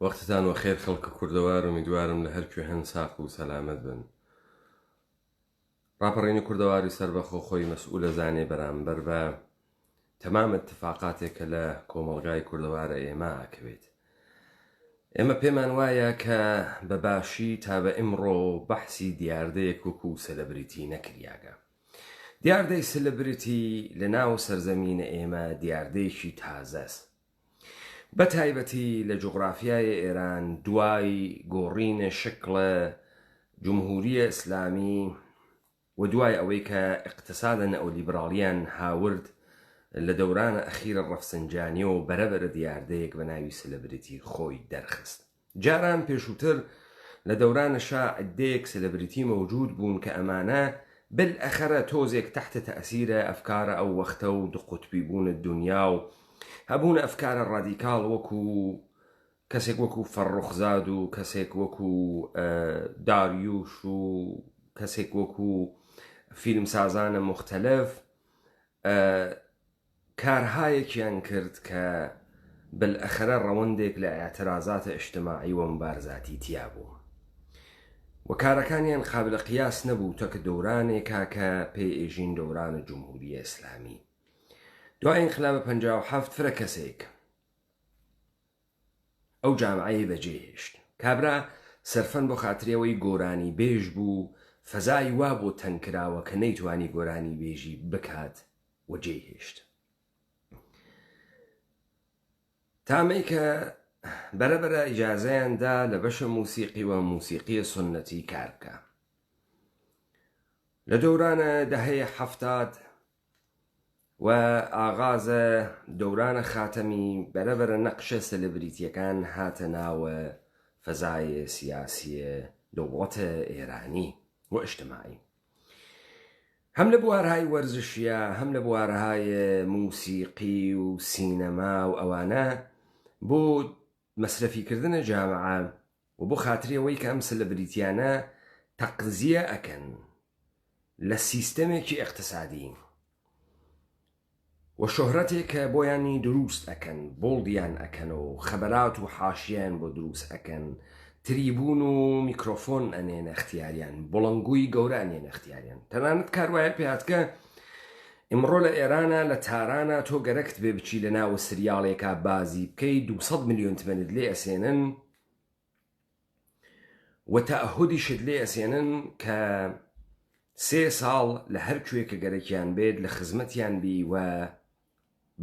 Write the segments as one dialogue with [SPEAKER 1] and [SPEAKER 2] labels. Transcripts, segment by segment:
[SPEAKER 1] وەختتان وەخێر خەڵکە کوردەوار و میدوارم لە هەرکوێ هەن ساق و سەلامەت بن. ڕاپەڕینی کوردەواری سەربەخۆ خۆی مەسئولە زانێ بەرامبەر بە تەمام اتفاقاتێکە لە کۆمەڵگای کوردەوارە ئێمە ئاکەوێت. ئێمە پێمان وایە کە بەباشی تا بە ئیمڕۆ بەحسی دیاردەیەک وەکو سەلەبریتی نەکریاگە. دیاردەی سەلەبریتی لە ناو سەرزەمینە ئێمە دیاردەیەکی تازەست. بە تایبەتی لە جوغرافیای ئێران دوای گۆڕینە شکڵە جمهوریە ئیسلامی و دوای ئەوەی کە اقتصادە نەئۆلیبراڵیان هاورد لە دەورانە ئەخیرە ڕەفسنجانیە و بەرەبەرە دیاردەیەک بە ناوی سەلەبریتی خۆی دەرخست. جاران پێشووتر لە دەورانە شا عدەیەک سەلەبریتی مەوجود بوون کە ئەمانە بالئەخەرە تۆزێک تحت تەئسیرە ئەفکارە ئەو وەختە و دوقوتبی بوون دنیا و هەبوون ئەفکارە ڕادیکاڵ وەکو کەسێک وەکو فەڕوخزاد و کەسێک وەکو داریوش و کەسێک وەکو فیلمسازانە مختلف کارهایەکیان کرد کە بالئەخەرە ڕەوەندێک لە ئاعترازاتە ئیجتیماعی و مبارزاتی تیا بوو و کارەکانیان قابلە قیاس نەبوو تەکە دەورانێکا کە پێی ئێژین دەورانە جمهوریە ئیسلامی. دوای ئینقلابە 57 فرە کەسێک ئەو جامعەیە بەجێهێشت. کابرا سەرفەن بۆ خاترەوەی گۆرانی بێژ بوو، فەزای وا بۆ تەنکراوە کە نەیتوانی گۆرانی بێژی بکات و جێهێشت. تامەی کە بەرەبەرە ئیجازەیاندا لە بەشە موسیقی و موسیقیە سنەتی کار بکە. لە دەورانە دەهەیە 70 و ئاغازە دەورانە خاتەمی بەرەبەرە نەقشە سەلەبریتیەکان هاتە ناوە فەزای سیاسیە دەوڵەتە ئێرانی و ئیجتیماعی. هەم لە بوارهای وەرزشیە، هەم لە بوارهای موسیقی و سینەما و ئەوانە بۆ مەسرەفیکردنە جامعە و بۆ خاتریەوەی کە ئەم سەلەبریتیانە تەقزیە ئەکەن لە سیستەمێکی اقتصادی و شۆهرەتێک کە بۆیانی دروست ئەکەن، بۆڵدیان ئەکەن و خەبەرات و حاشیان بۆ دروست ئەکەن، تریبون و میکرۆفۆن ئەنێنە اختیاریان، بڵنگووی گەورانێنە اختیاریان. تەنانەت کاروایە پێهاتکە ئمڕۆ لە ئێرانە لە تارانە تۆ گەرەکت بێ بچی لە ناوە سریاڵێکا بازی بکەی 200 میلیۆن تمەنت لێ ئەسێنن و تەعهودیشت لێ ئەسێنن کە 3 ساڵ لە هەر کوێکە گەرەکیان بێت لە خزمەتیان بی و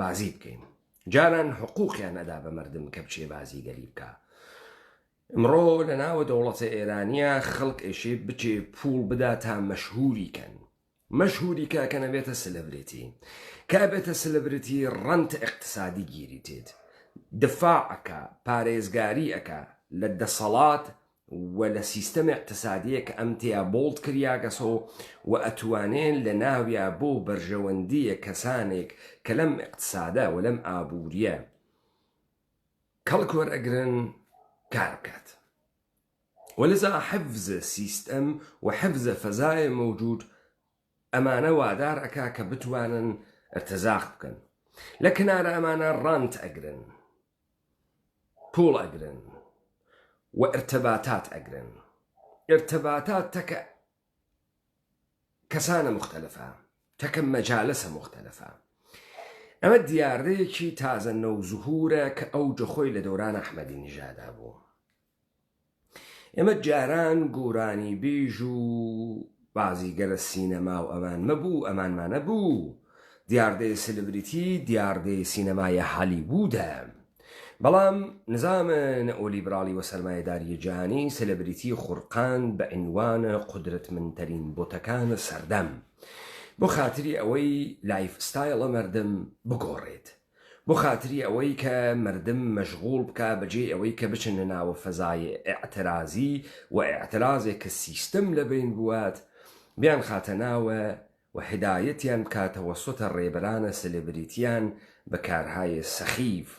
[SPEAKER 1] بازی بکەین. جاران حقوقیان ئەدا بە مردم کە بچێ بازی گەری بکە. ئمڕۆ لە ناوە دەوڵەتە ئێرانیە خەڵک ئێشێ بچێ پوڵ بدا تا مەشهوریکەن. مەشهوری کە نەبێتە سەلەبریتی. کە بێتە سەلەبریتی ڕەنتە اقتصادی گیری تێت. دفاع ئەکا، پارێزگاری ئەکا لە دەسەڵات و لە سیستەم اقتصادیە کە ئەم تیا بۆڵت کریاگەسۆ و ئەتوانێن لە ناویە بۆ بەرژەوەندیە کەسانێک کە لەم اقتصادە و لەم ئابووریە کەڵک وەرئەگرن کار بکات. ولذا حفظ سیستەم و حفظ فەزای موجود ئەمانە وادار ئەکا کە بتوانن ارتزاق بکەن. لە کنارە ئەمانە ڕانت ئەگرن، پوڵ ئەگرن و ارتباطات ئەگرن. ارتباطات تەکە کەسانە مختلفە، تەکە مەجالسە مختلفە. ئەمە دیاردەیەکی تازە نەوزهورە کە ئەو جەخۆی لە دەوران ئەحمەدی نیژادا بوو. ئێمە جاران گۆرانی بێژ و بازیگەرە سینەما و ئەمان مەبوو، ئەمانمانە بوو. دیاردەی سەلەبریتی دیاردەی سینەمایە هالیوودە. بەڵام نظامە نەئۆلیبراڵی و سەرمایەداریە جیهانی سەلەبریتی خوڕقان بە عنوانە قودرەتمەندترین بۆتەکانە سەردەم بۆ خاتری ئەوەی لایف ستایڵە مردم بگۆڕێت، بۆ خاتری ئەوەی کە مردم مەشغوڵ بکە بەجێ ئەوەی کە بچن لە ناوە فەزای ئاعترازی و ئاعترازێک کە سیستەم لەبین بوات بیان خاتە ناوە و هدایەتیان بکاتەوە سۆتە ڕێبەرانە سەلەبریتیان بە کارهای سەخیف.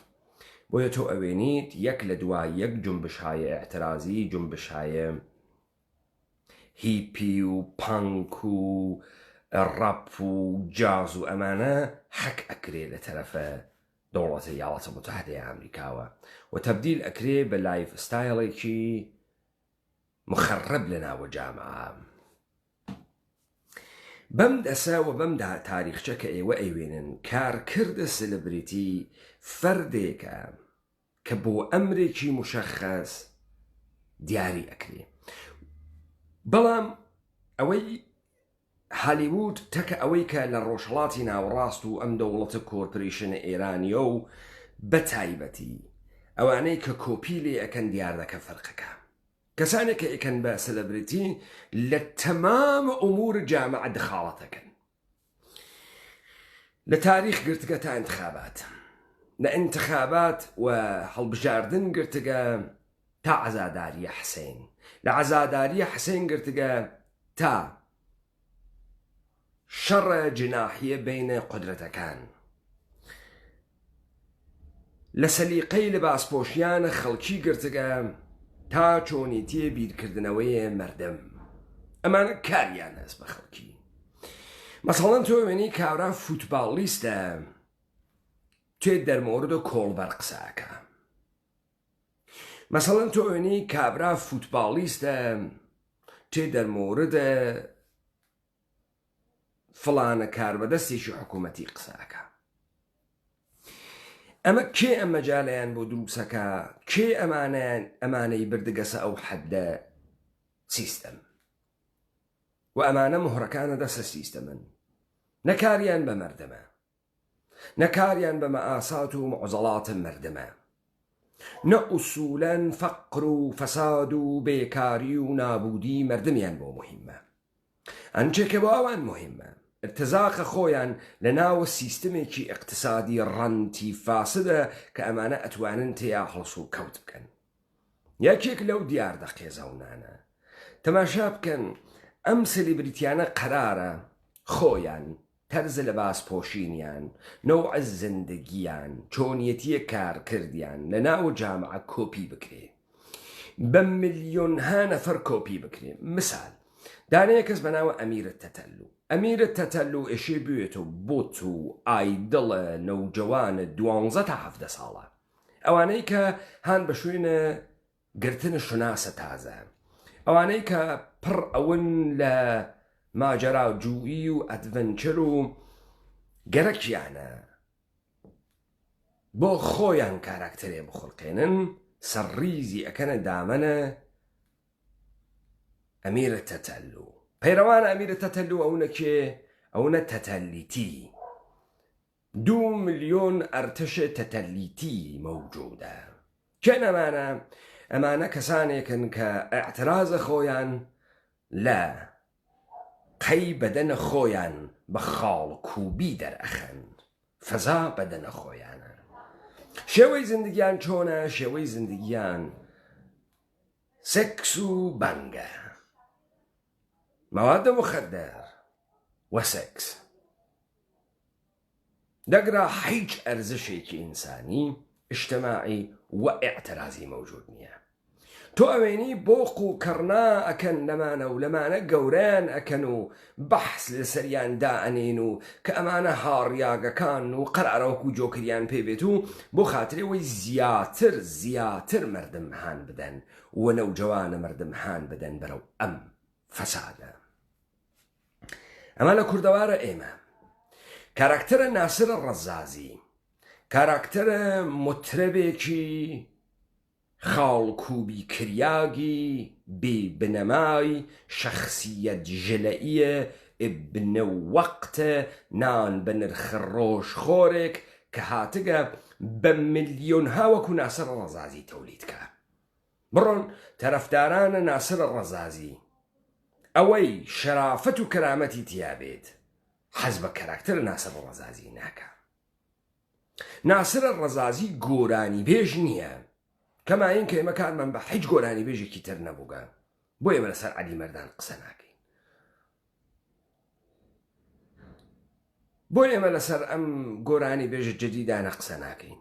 [SPEAKER 1] بۆیە تۆ ئەوێنیت یەک لە دوای یەک جنبشهای ئاعترازی، جنبشهای هیپی و پانک و ڕەپ و جاز و ئەمانە حەک ئەکرێ لە تەرەفە دەوڵەتە یاڵەتە متحدەی ئەمریکاوە و تەبدیل ئەکرێ بە لایف ستایڵێکی مخرب لە ناوە جامعە. بەم دەسە و بەم تاریخچە کە ئێوە ئەیوێنن کارکردە سلبریتی فەردێکە کە بۆ ئەمرێکی مشەخەس دیاری ئەکرێ. بەڵام ئەوەی هالیوود تەکە ئەوەی کە لە ڕۆژهەڵاتی ناوەڕاست و ئەم دەوڵەتە کۆرپۆریشنە ئێرانیە و بە تایبەتی ئەوانەی کە کۆپی لێ ئەکەن دیار دەکە فەرقەکە. کەسانێک کە ئەکەن بە سلبریتی لە تەمام ئومور جامعە دخاڵەتەکەن، لە تاریخ گرتگە تا انتخابات، لە انتخابات و هەڵبژاردن گرتگە تا عەزاداریە حسێن، لە عەزاداریە حسێن گرتگە تا شەڕە جناحیە بینە قودرەتەکان، لە سەلیقەی لەباسپۆشیانە خەڵکی گرتگە تا چۆنیتیە بیرکردنەوەی مردم. ئەمانە کاریان هەست بە خەڵکی. مەسەڵەن تۆ وێنی کابرا فوتباڵیستە توێ دەرمۆردە کۆڵبەر قساکە. مەسەڵەن تۆ وێنی کابرا فوتباڵیستە توێ دەرمۆردە فڵانە کاربەدەستێکی حکوومەتی قساکە. ئەمە کێ ئەم مەجالیان بۆ دروستەکە؟ کێ ئەمانەی بردگەسە ئەو حەدە سیستەم و ئەمانە مهڕەکانە دەسە سیستەمن، نەکاریان بە مردمە، نەکاریان بە مەئاسات و معزەڵاتە مردمە، نە ئوسوولەن فەقر و فەساد و بێکاری و نابودی مردمیان بۆ مهمە. ئەنچێکە بۆ ئەوان مهمە ارتزاقە خۆیان لە ناوە سیستمێکی اقتصادی ڕەنتی فاسدە کە ئەمانە ئەتوانن تێیا هەڵس و کەوت بکەن. یەکێک لەو دیار دەقێزەونانە تەماشا بکەن ئەم سلیبریتیانە قەرارە خۆیان تەرزە لە باسپۆشینیان، نەوعە زندگیان، چۆنیەتیە کارکردیان لە ناوە جامعە کۆپی بکرێ، بە ملیۆنها نەفەر کۆپی بکرێ. مثال دانەیە کەس بەناوە ئەمیرە تەتەلو. ئەمیرە تەتەلو ئێشێ بوێت و بۆت و ئایدڵە نەوجەوانە 12 تا 17 ساڵە، ئەوانەی کە هان بە شوێنە گرتنە شناسە تازە، ئەوانەی کە پڕ ئەون لە ماجەرا و جوئی و ئەدڤەنچەر و گەرەکیانە بۆ خۆیان کاراکتەرێ بخڵقێنن، سەرڕیزی ئەکەنە دامەنە ئەمیرە تەتەلو. پەیڕەوانە ئەمیرە تەتەلو ئەوونە کێ؟ ئەوونە تەتەلیتی. 2 ملیۆن ئەرتەشە تەتەلیتی مەوجودە. کێن ئەمانە؟ ئەمانە کەسانێکن کە ئەعترازە خۆیان لە قەی بەدەنە خۆیان بە خاڵکوبی دەرئەخەن، فەزا بەدەنە خۆیانە. شێوەی زندگیان چۆنە؟ شێوەی زندگیان سێکس و بەنگە، مواد مخدر و سێکس. دەگرا هیچ ئەرزشێکی ئینسانی، اجتماعی و ئاعترازی مەوجود نییە. تۆ ئەوێنی بۆق و کەڕنا ئەکەن لەمانە و لەمانە گەورەیان ئەکەن و بەحس لەسەریان دائەنێن و کە ئەمانە هاڕیاگەکان و قەرارەوەکو جۆکریان پێبێت و بۆ خاترەوەی زیاتر مردم هان بدەن و نەوجەوانە مردم هان بدەن بەرەو ئەم فەسادە. ئەمە لە کوردەوارە ئێمە کاراکتەرە ناسرە ڕەزازی، کاراکتەرە مطربێکی خاڵکوبی کریاگی بێ بنەمای، شەخسیەت ژلەئیە، ئبنە وەقتە، نان بە نرخە ڕۆژخۆرێک کە هاتگە بە ملیۆنها وەکو ناسرە ڕەزازی تەولیدکە. بڕۆن تەرەفدارانە ناسرە ڕەزازی ئەوەی شەرافەت و کەرامەتی تیا بێت حەز بە کاراکتەر ناسرە ڕەزازی ناکە. ناسرە ڕەزازی گۆرانی بێژ نییە، کەما این کە ئێمە کارمان بە هیچ گۆرانی بێژێکی تر نەبووگە، بۆ ئێمە لەسەر عەلی مەردان قسە ناکەین، بۆ ئێمە لەسەر ئەم گۆرانی بێژە جەدیدانە قسە ناکەین،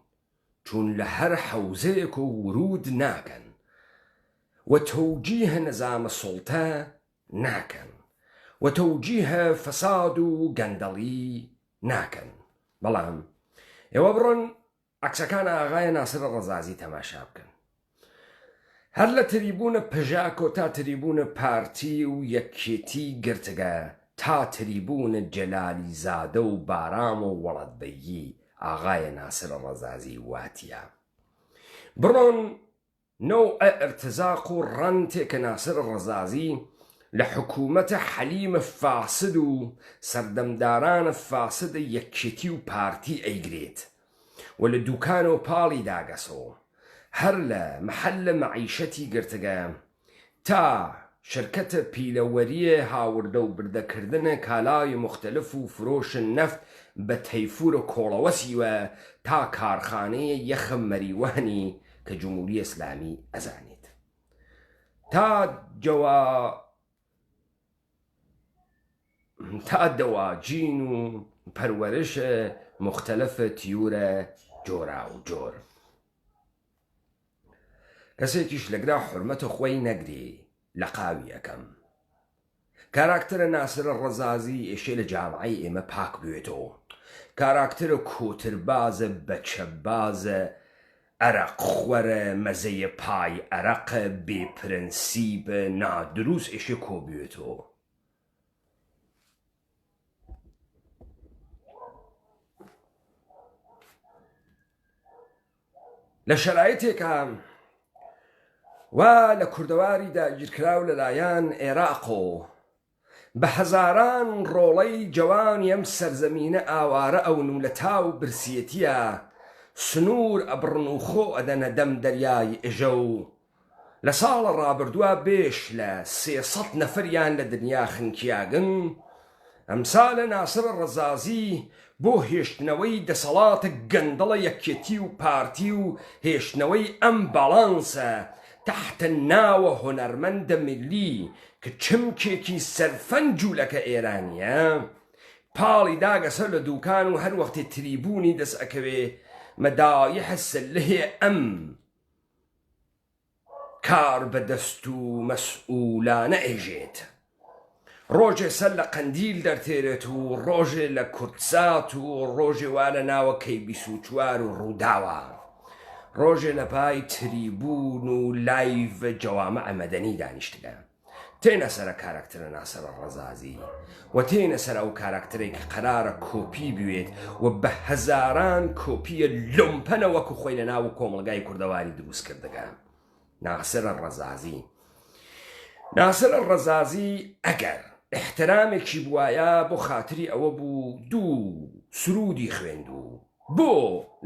[SPEAKER 1] چون لە هەر حەوزەیەک و ورود ناکەن و تەوجیهە نەزامە سوڵتە ناکەن و تەوجیهە فەساد و گەندەڵی ناکەن. بەڵام ئێوە بڕۆن عکسەکان ئاغای ناسر ڕەزازی تەماشا بکەن. هەر لە تریبونە پژاکۆ تا تریبونە پارتی و یەکێتی گرتگە تا تریبونە جەلالی زادە و بارام و وەڵەتبەیی ئاغایە ناسر ڕەزازی واتیە. بڕۆن نەوع ئەرتزاق و ڕەنتێکە ناسر ڕەزازی لە حکوومەتە حەلیمە فاسد و سەردەمدارانە فاسدە یەکێتی و پارتی ئەیگرێت و لە دوکان و پاڵی داگەسەوە هەر لە محەلە مەعیشەتی گرتگە تا شرکەتە پیلەوەریە هاوردە و بردەکردنە کالای مختلف و فرۆشە نەفت بە تەیفورە کۆڵەوەسیوە تا کارخانەیە یەخە مەریوانی کە جمهوری ئیسلامی ئەزانێت تا دەواجین و پەروەرشە مختلفە تیورە جۆرا و جۆر. کەسێکیش لەگرا حرمەتە خۆی نەگری لە قاوی ئەەکەم. کاراکتەرە ناسرە ڕەزازی ئێشێ لە جامعی ئێمە پاک بوێتەوە. کاراکتەرە کۆتربازە بەچەبازە ئەرەقخوەرە مەزەیە پای ئەرەقە بێپرەنسیبە نادروست ئێشێ کۆبوێتەوە. لە شەرایەتێکە وا لە کوردەواری داگیرکراو لەلایەن عێراقۆ بە هەزاران ڕۆڵەی جوانی ئەم سەرزەمینە ئاوارە ئەون و لە تاو برسیەتیە سنوور ئەبڕن و خۆ ئەدەنە دەم دەریای ئێژە و لە ساڵە ڕابردووە بێش لە 300 نەفەریان لە دنیا خنکیاگن. ئەمسالە ناسر ڕەزازی بۆ هێشتنەوەی دەسەڵاتە گەندەڵە یەکێتی و پارتی و هێشتنەوەی ئەم باڵانسە تحتە ناوە هۆنەرمەندە ملی کە چمکێکی سەرفەنجوولەکە ئێرانیە پاڵی داگەسەر لە دووکان و هەر وەختی تریبونی دەست ئەکەوێ مەدایحە سەلهێ ئەم کار بەدەست و مەسئولانە ئێژێت. ڕۆژێ سەر لە قەندیل دەرتێرێت و ڕۆژێ لە کورتسات و ڕۆژێ وا لە ناوە کەیبیس و چوار و ڕووداوە ڕۆژێ لە پای تریبون و لایڤ جەوامع مەدەنی دانیشتگە. تێنە سەرە کاراکتەرە ناسر ڕەزازی و تێنە سەر ئەو کاراکتەرێک کە قەرارە کۆپی بوێت و بە هەزاران کۆپیە لۆمپەنە وەکو خۆی لە ناو کۆمەڵگای کوردەواری دروست کردەگە. ناسر ڕەزازی ئەگەر احترامێکی بوایە بۆ خاتری ئەوە بوو دوو سرودی خوێند و بۆ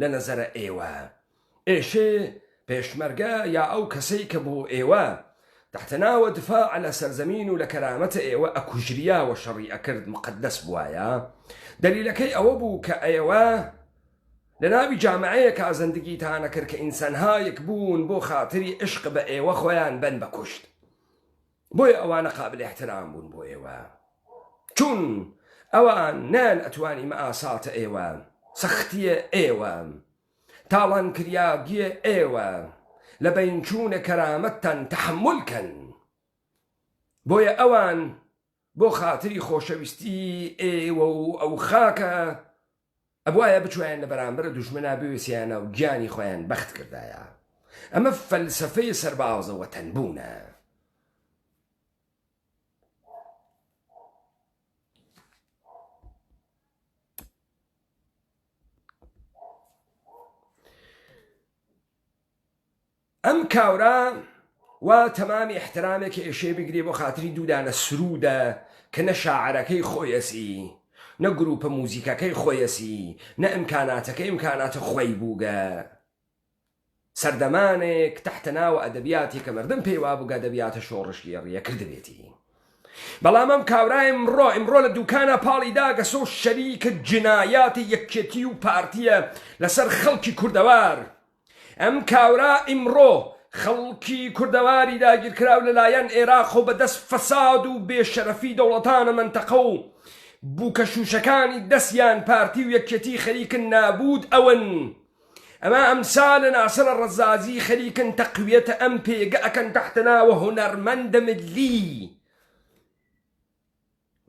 [SPEAKER 1] لە نەزەرە ئێوە ئێشێ پێشمەرگە یا ئەو کەسەی کە بۆ ئێوە تحتەناوە دفاع لە سەرزەمین و لە کەرامەتە ئێوە ئەکوژریاوە شەڕی ئەکرد مقدەس بوایە دلیلەکەی ئەوە بوو کە ئێوە لە ناوی جامعەیەک ئازەندگیتانە کرد کە ئینسانهایەک بوون بۆ خاتری عشق بە ئێوە خۆیان بن بە کوشت. بۆیە ئەوانە قابل احترام بوون بۆ ئێوە چون ئەوان نان ئەتوانی مەئاساتە ئێوە سەختیە ئێوە تاڵان کریاگیە ئێوە لە بەینچوونە کەرامەتتان تەحملکەن. بۆیە ئەوان بۆ خاتری خۆشەویستی ئێوە و ئەو خاکە ئەبوایە بچوایان لە بەرامبەر دوژمنە بوێسیانە و گیانی خۆیان بەخت کردایە. ئەمە فەلسەفەی سەربازە وەتەنبوونە. ئەم کاورە وا تەمامی احترامێکی ئێشێ بگرێ بۆ خاتری دوودانە سرودە کە نە شاعرەکەی خۆیەسی نە گروپە موزیکەکەی خۆیەسی نە ئیمکاناتەکەی ئیمکاناتە خۆی بووگە سەردەمانێک تەحتەناوە ئەدەبیاتی کە مردم پێی وا بووگە ئەدەبیاتە شۆڕشی ڕێە کردبێتی. بەڵام ئەم کاورای ئیمڕۆ لە دوکانە پاڵی داگەسۆ شەریکە جنایاتی یەکێتی و پارتیە لەسەر خەڵکی کوردەوار. ئەم کاورا ئیمڕۆ خەڵکی کوردەواری داگیرکراو لەلایەن عێراق و بەدەست فەساد و بێشەرەفی دەوڵەتانە مەنتەقە و بووکەشوشەکانی دەستیان پارتی و یەکێتی خەریکن نابود ئەون. ئەمە ئەمسالە ناسر ڕەزازی خەریکن تەقویەتە ئەم پێگە ئەکەن تەحتەناوە هونەرمەندە ملی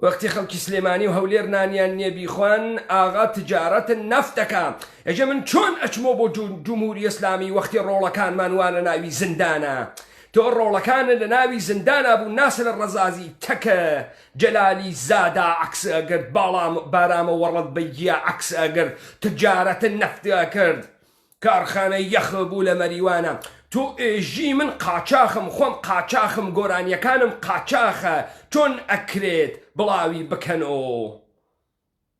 [SPEAKER 1] وەختی خەڵکی سلێمانی و هەولێر نانیان نێبیخواان ئاغا تجارەت نەفتەکە ئەژە من چۆن ئەچمۆ بۆ جمهوری ئیسلامی وەختی ڕۆڵەکانمان وانە ناوی زندانە تۆ ڕۆڵەکانە لە ناوی زندانە بوو ناسر ڕەزازی تەکە جەلالی زادا عکس ئەگرت بارامە وەڕەت بەیگیە عکس ئەگرت تجارەتە نەفتە کرد کارخانە یەخ بوو لە مەریوانە تۆ ئێژی من قاچاخم خۆم قاچاخم گۆرانیەکانم قاچاخە چۆن ئەکرێت بڵاوی بکەنەوە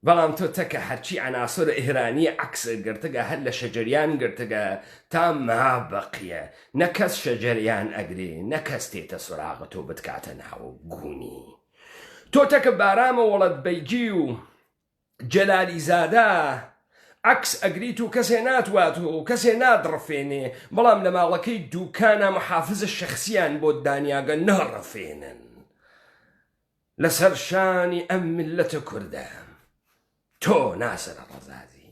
[SPEAKER 1] بەڵام تۆ تەکە هەرچی عناسر ئێرانی عکس گرتگە هەر لە شەجەریان گرتگە تا مابەقیە نەکەس شەجەریان ئەگرێ نەکەس تێتە سوراغە تۆ بتکاتە ناو گونی تۆ تەکە بارامە وەڵەت بەیگی و جەلالی زادە عکس ئەگریت و کەسێ ناتوات و کەسێ نادڕفێنێ بەڵام لە ماڵەکەی دووکانە محافزە شەخسیان بۆ دانیاگە نەڕەفێنن لەسەر شانی ئەم ملەتە کوردە تۆ ناسرە ڕەزازی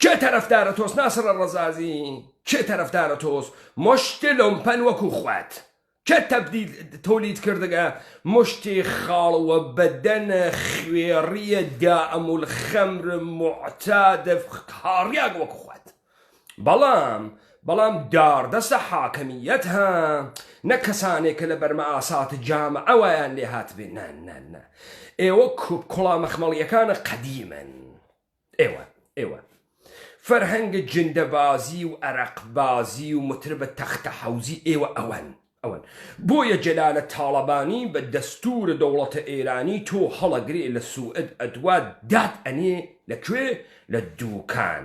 [SPEAKER 1] چێ تەرەفدارە تۆس ناسرە ڕەزازی چێ تەرەفدارە تۆس مشتی لۆمپەن وەکو خوات چێ تەبدیل تۆلید کردگە مشتی خاڵوە بەدەنە خوێڕیە دائەمول خەمر معتادە هاڕیاگ وەکو خوات بەڵام داردەستە حاکەمیەت هە نە کەسانێکە لە بەرمە ئاسات جامە ئەویان لێ هات بێ نان ئێوە کوڵا مەخمەڵیەکانە قەدیمن ئێوە فەرهەنگە جندەبازی و عەرەقبازی و متربە تەختە حەوزی ئێوە ئەوەن بۆیە جەلالە تاڵەبانی بە دەستورە دەوڵەتە ئێرانی تۆ هەڵەگرێ لە سوئد ئەدوات دات ئەنێ لەکوێ لە دووکان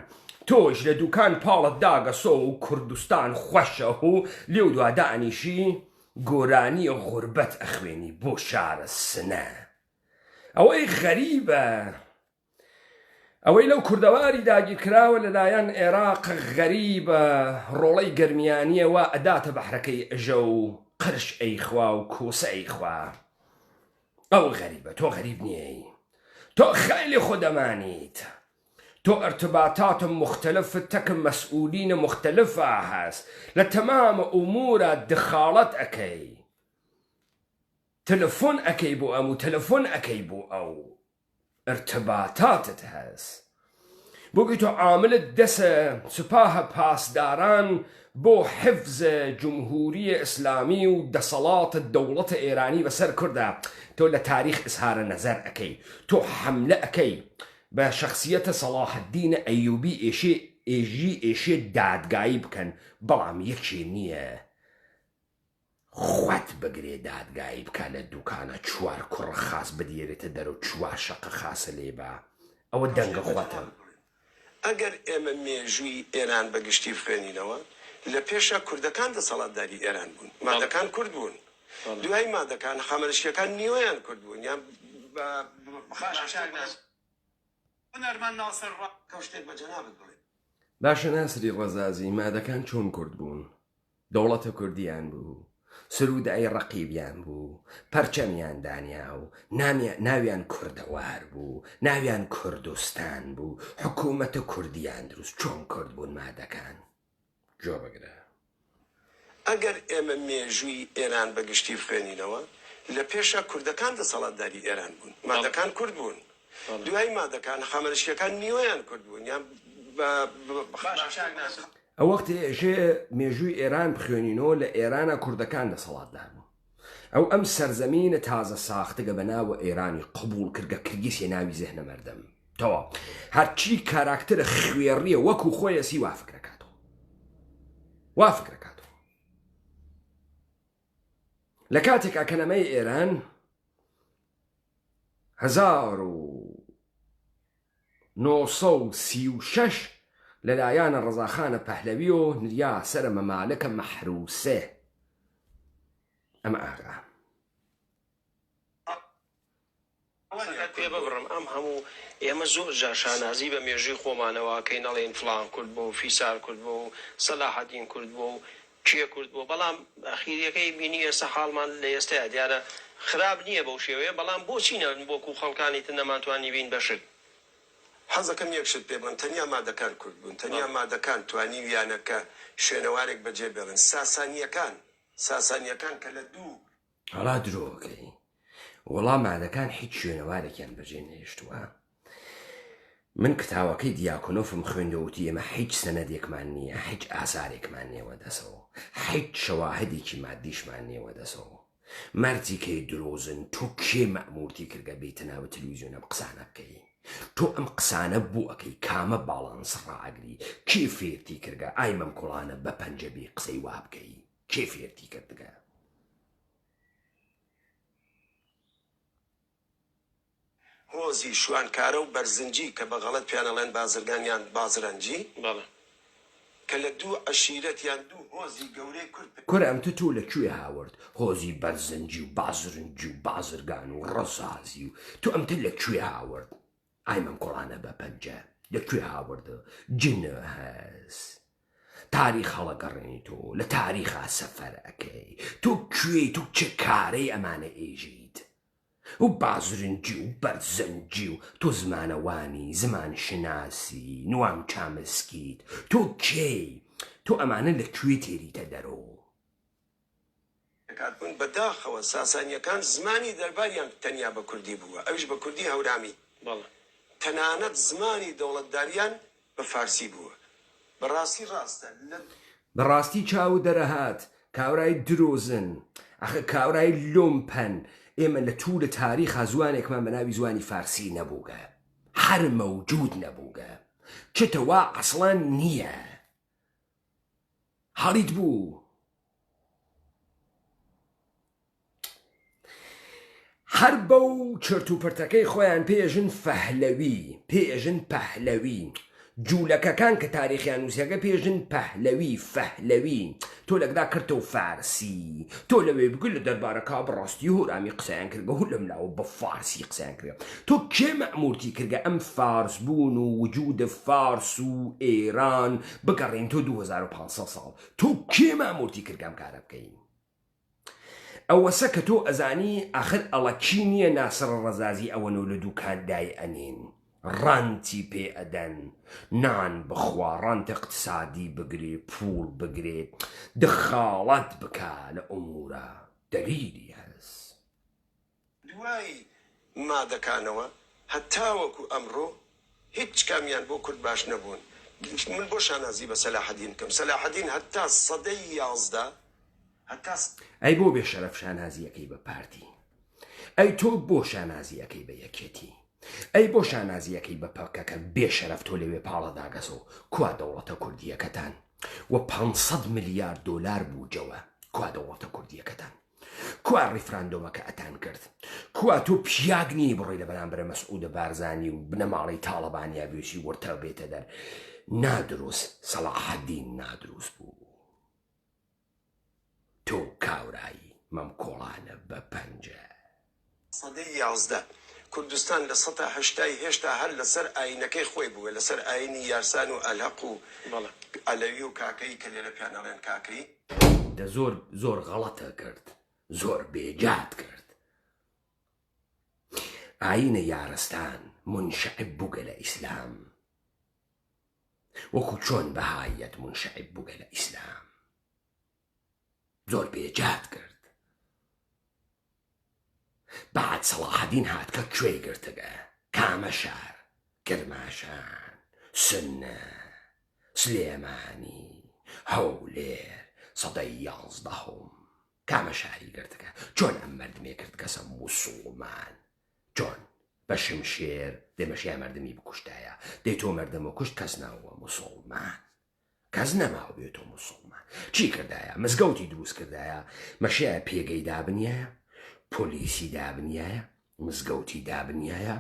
[SPEAKER 1] تۆش لە دووکان پاڵت داگەسۆ و کوردستان خۆشە و لێو دوادا ئەنیشی گۆرانی غوربەت ئەخوێنی بۆ شارە سنە ئەوەی غەریبە ئەوەی لەو کوردەواری داگیرکراوە لەلایەن عێراق غەریبە ڕۆڵەی گەرمیانیە وا ئەداتە بەحرەکەی ئەژە و قرش ئەیخوا و کوسە ئەیخوا ئەو غەریبە تۆ غەریب نییەی تۆ خەیلی خۆدەمانیت تۆ ارتباطات مختلفة تەکە مەسئولینە مختلفە هەست لە تەمامە ئومورە دخالەت ئەکەی تەلەفۆن ئەکەی بۆ ئەم و تەلەفۆن ئەکەی بۆ ئەو ارتباطاتت هەست بۆگوی تۆ عاملت دەسە سوپاهە پاسداران بۆ حفظ جمهوری ئیسلامی و دەسەڵاتە دەوڵەتە ئێرانی بەسەر کوردە تۆ لە تاریخ ئیزهارە نەزەر ئەکەی تۆ حەملە ئەکەی بە شخصیەتە سەلاح الدینە ئەیوبی ئێژێ دادگایی بکەن بەڵام یەکێ نییە خوات بگرێ دادگایی بکە لە دووکانە چوار کوڕ خاس بدیێرێتە دەرەوە چوار شەقە خاسە لێبە ئەوە دەنگە خواتە
[SPEAKER 2] ئەگەر ئێمە مێژووی ئێران بەگشتی بخوێنینەوە لە پێشە کوردەکان دەسەڵاتداری ئێران بوون مادەکان کورد بوون دوای مادەکان خەمەرشیەکان نیوەیان کورد بوون یان
[SPEAKER 1] باشە ناسری ڕەزازی مادەکان چۆن کورد بوون دەوڵەتە کوردیان بوو سرودای ڕەقیبیان بوو پەرچەمیان دانیا و ناویان کوردەوار بوو ناویان کوردستان بوو حکوومەتە کوردیان دروست چۆن کورد بوون مادەکان جۆ بگرە
[SPEAKER 2] ئەگەر ئێمە مێژووی ئێران بەگشتی بخوێنینەوە لە پێشە کوردەکان دەسەڵاتداری ئێران بوون مادەکان کورد بوون دوای مادەکان خەمەرشیەکان نیوەیان کورد بوون یان
[SPEAKER 1] ئەو وەختی ئێژێ مێژووی ئێران بخوێنینەوە لە ئێرانە کوردەکان دەسەڵاتدار بوو ئەم سەرزەمینە تازە ساختگە بە ناوە ئێرانی قبول کردگە کرگیسێ ناوی زێهنە مەردەم تەوا هەرچی کاراکترە خوێڕیە وەکو خۆی ئەسی وا فکرەکاتەوە لە کاتێکا کەنەمەی ئێران 1936 لەلایەنە ڕەزاخانە پەهلەوی و نریا سەرە مەمالەکە مەحروسێ ئەمە ئاغا
[SPEAKER 3] پێ ببڕم ئەم هەموو ئێمە زۆر جا شانازی بە مێژووی خۆمانەوە کەی نەڵێن فڵان کورد بۆ و فیسار کورد بۆ و سەلاحەدین کورد بۆ و کێ کورد بۆ بەڵام ئەخیریەکەی بینی ئێستا حاڵمان لە ئێستایا دیارە خراپ نییە بەو شێوەیە بەڵام بۆچی بۆکو خەڵکانی تر نەماتوانی بین بەشک
[SPEAKER 2] حەزەکەم یەکشت پێ بڵێم تەنیا مادەکان کورد بوون تەنیا مادەکان توانی ویانەکە شوێنەوارێک بەجێ بێڵن ساسانیەکان کە لە دوو
[SPEAKER 1] هەڵا درۆکەی وەڵام مادەکان هیچ شوێنەوارێکیان بەجێ نێشتووە. من کتاوەکەی دیاکۆنۆفم خوێندەوتی ئێمە هیچ سەنەدێکمان نییە، هیچ ئاسارێکمان نێوە دەسەوە، هیچ شەواهدێکی مادیشمان نێوە دەسەوە. مەرجی کەی درۆزن، تۆ کێ مەئمورتی کردگە بیتە ناو تەلەڤیزیۆنە قسانە بکەی؟ تۆ ئەم قسانە بۆ ئەەکەی کامە باڵانس ڕائەگری؟ کێ فێرتی کردگە ئای مەم کوڵانە بە پەنجەبی قسەی وا بکەی؟ کێ فێرتی کردگە؟
[SPEAKER 2] هۆزی شوانکارە و بەرزنجی کە بەغەڵەت پیانەڵێن بازرگانیان بازرەنجی کە لە دوو عەشیرەتیان دوو هۆزی گەورەی کورد
[SPEAKER 1] کورە ئەم تۆ لەکوێ هاورد؟ هۆزی بەرزنجی و بازرنجی و بازرگان و ڕەزازی و تۆ ئەمتە لەکوێ هاورد؟ ئای مەم کوڵانە بە پەنجە لەکوێ هاوردە؟ جنە هەست تاریخ هەڵەگەڕێنی تۆ لە تاریخا سەفەر ئەەکەی تۆ کوێی تۆ چه کارەی ئەمانە ئێژیت و بازرنجی و بەرزەنجی و تۆ زمانەوانی زمان شناسی نوام چامسکیت تۆ کێی؟ تۆ ئەمانە لەکوێ تێریتە دەرۆ؟
[SPEAKER 2] کاتبوون بەداخەوە ساسانیەکان زمانی دەرباریان تەنیا بە کوردی بووە، ئەوش بە کوردی هەورامی، تەنانەت زمانی دەوڵەتداریان بە فارسی بووە. بەڕاستی ڕاستە
[SPEAKER 1] بەڕاستی چاو دەرەهات کاورای درۆزن، ئەخە کاورای لۆمپەن. ئێمە لە توولە تاریخا زوانێکمان بە ناوی زوانی فارسی نەبووگە، هەر مەوجود نەبووگە، چتەوا ئەسڵان نییە، هەڵیت بوو. هەر بەو چرت و پرتەکەی خۆیان پێژن فەهلەوی، پێژن پەهلەوی، جوولەکەکان کە تاریخیان نووسیەکە پێژن پەهلەوی فەهلەوی. تۆ لەگدا کردەوە فارسی، تۆ لەوێ بگوت لە دەربارەکە بڕاستی هۆرامی قسەیان کردگە هو لەم لاوە بە فارسی قسەیان کرد. تۆ کێ مەئمورتی کردگە ئەم فارس بوون و وجود فارس و ئێران بگەڕین تۆ 2500 ساڵ؟ تۆ کێ مەئمورتی کردگەم کارە بکەین؟ ئەوەسە کە تۆ ئەزانی ئاخر ئەڵەکی نییە ناسر ڕەزازی ئەوەنە لە دووکاندای ئەنین ڕانتی پێ ئەدەن، نان بخوا، ڕانت اقتصادی بگرێ، پوڵ بگرێ، دخاڵەت بکە لە ئەمورە، دەلیلی هەست.
[SPEAKER 2] دوای مادەکانەوە هەتاوەکو ئەمڕۆ هیچ کامیان بۆ کورد باش نەبوون. من بۆ شانازی بە سەلاحەدین کەم، سەلاحەدین هەتا سەدەی 11
[SPEAKER 1] ئەی بۆ بێ شەرەف شانازیەکەی بە پارتی، ئەی تۆ بۆ شانازیەکەی بە یەکێتی، ئەی بۆ شانازیەکەی بە پەکەکە بێ شەرەف تۆ لەوێ پاڵەداگەسەوە. کوا دەوڵەتە کوردیەکەتان و 500 میلیارد دۆلار بووجەوە؟ کوا دەوڵەتە کوردیەکەتان؟ کوا ڕیفراندۆمەکە ئەتان کرد؟ کوا تۆ پیاگنی بڕۆی لە بەرامبەر مەسعودە بارزانی و بنەماڵی تاڵەبانیا بێشی وەرتە بێتە دەر؟ نادروست، سەلاحەدین نادروست بوو. تۆ کاورایی مەم کۆڵانە بە پەنجە.
[SPEAKER 2] سەدەی 11 کوردستان لە 1970 هێشتا هەر لەسەر ئاینەکەی خۆی بووە، لەسەر ئاینی یارسان و ئەلحەق و ئەلەوی و کاکەی کە لێرە پیانەڵێن کاکەی
[SPEAKER 1] زۆر غەڵەتە کرد، زۆر بێجات کرد. ئاینە یارستان منشعب بووگە لە ئیسلام، وەکو چۆن بەهایەت منشعب بووگە لە ئیسلام، زۆر بێجات کرد. بعد سەلاحەدین هات کە کوێی گرتگە؟ کامە شار؟ کرماشان، سنە، سلێمانی، هەولێر، سەدەی 11 کامە شاری گرتگە؟ چۆن ئەم مەردمێ کرد کەسە موسڵمان؟ چۆن بە شمشێر دێمەشیای مەردمی بکوشتایە؟ دەی تۆ مەردەمە کوشت کەس ناوە موسڵمان، کەس نەماوە بێتۆ موسڵمان. چی کردایە؟ مزگەوتی دروست کردایە؟ مەشیایە پێگەی دابنیایە؟ پۆلیسی دابنیایە؟ مزگەوتی دابنیایە؟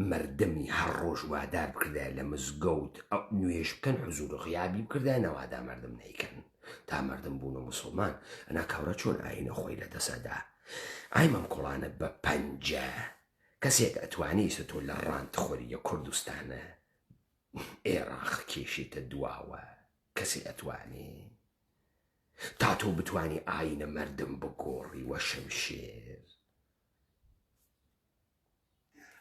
[SPEAKER 1] مەردەمی هەر ڕۆژ وادار بکردایە لە مزگەوت نوێژ بکەن، حوزور و غیابی بکردایە، نەوادا مەردم نەیکەن تا مەردم بوونە موسڵمان. ئەنا کاورە چۆن ئاینە خۆی لە دەسەدا؟ ئای مەم کوڵانە بە پەنجە کەسێک ئەتوانیسە تۆ لە ڕاندخۆریە کوردستانە عێراق کێشێتە دواوە؟ کەسی ئەتوانی تا تۆ بتوانی ئاینە مەردم بگۆڕی وە شەمشێر؟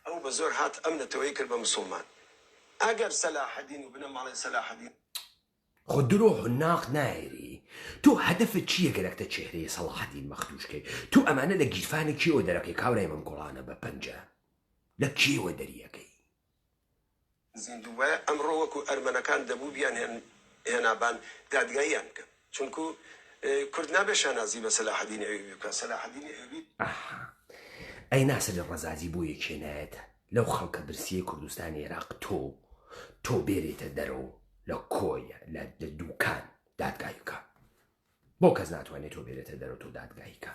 [SPEAKER 2] ئەو بە زۆر هات ئەم نەتەوەی کرد بە موسڵمان. ئەگەر سەلاحەدین و بنەماڵی سەلاحەدین
[SPEAKER 1] خۆ درۆ ناق نایری تۆ هەدەفت چییە گەرەکتە چێهرەیە سەڵاحەدین مەختوشکەی تۆ ئەمانە لە گیرفانی کێوە دەرەکەی کاورای من گوڵانە بە پەنجە لە کێوە دەریەکەی
[SPEAKER 2] زیندووە ئەمڕۆ وەکو ئەرمەنەکان دەبوو بیان هێنابان دادگاییان بکەن چونکو کورد نابێ شانازی بە سەلاحەدین ئەیوبی بکە سەلاحەدین ئەیوبی
[SPEAKER 1] ئەی ناسر ڕەزازی بۆ یەکێنایەتە لەو خەڵکە برسیە کوردستانی عێراق تۆ بێرێتە دەرەوە لە کۆیە لە دووکان دادگایکە بۆ کەس ناتوانێت تۆ بێرێتە دەرەوە تۆ دادگایکە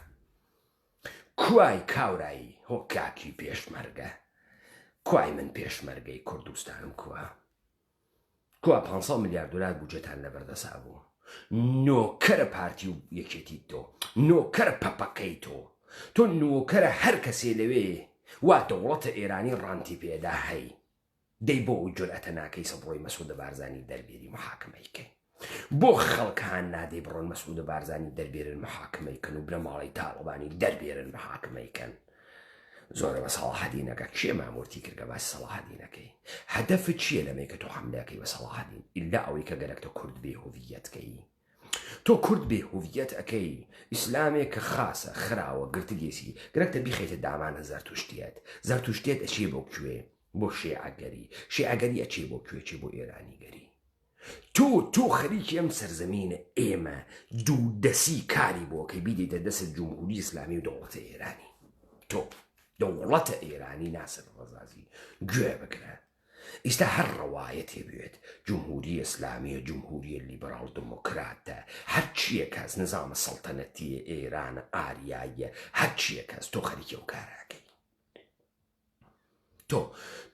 [SPEAKER 1] کوای کاورایی هۆکاکی پێشمەرگە کوای من پێشمەرگەی کوردستانم کووا 500 میلیارد دلار بودجەتان لەبەردەسا بوو نۆکەرە پارتی و یەکێتی تۆ نۆکەرە پەپەکەی تۆ نۆکەرە هەر کەسێ لەوێ وا دەوڵەتە ئێرانی ڕانتی پێدا هەی دەی بۆ ئەو جورئەتە ناکەی سەبڕۆی مەسعود بارزانی دەربێری محاکمەیکەی بۆ خەڵکان نادەی بڕۆن مەسعود بارزانی دەربێرن محاکمەیکەن و برە ماڵی تاڵبانی دەربێرن محاکمەیکەن زۆرە بە سەڵاحەدینەکە کێ مامۆرتی کردگە باسی سەڵاحەدینەکەی هەدەفت چییە لەمەی کە تۆ حەملەکەی بە سەڵاحەدین ئیلا ئەوەی کە گەرەکتە کورد بێ هوڤیەتکەی تۆ کورد بێ هوڤیەت ئەەکەی ئیسلامێک کە خاسە خراوە گرتگێسی گرەکتە بیخێتە دامانە زەرتوشتێت ئەچێ بۆ کوێ بۆ شێعەگەری ئەچێ بۆ کوێچێ بۆ ئێرانیگەری تۆ خەریکی ئەم سەرزەمینە ئێمە دوو دەسی کاری بۆکەی بیدێتە دەست جمهوری ئیسلامی و دەوڵەتە ئێرانی تۆ دەوڵەتە ئێرانی ناسر ڕەزازی گوێ بکرە ئیستا هەر ڕەوایەت هێبێت جمهوری ئیسلامیە جمهوریە لیبرال دموکراتە هەر چییە کەس نظامە سەڵتەنەتیە ئێرانە ئاریاییە هەر چییە کەس تۆ خەریکی ئەو کاراکەی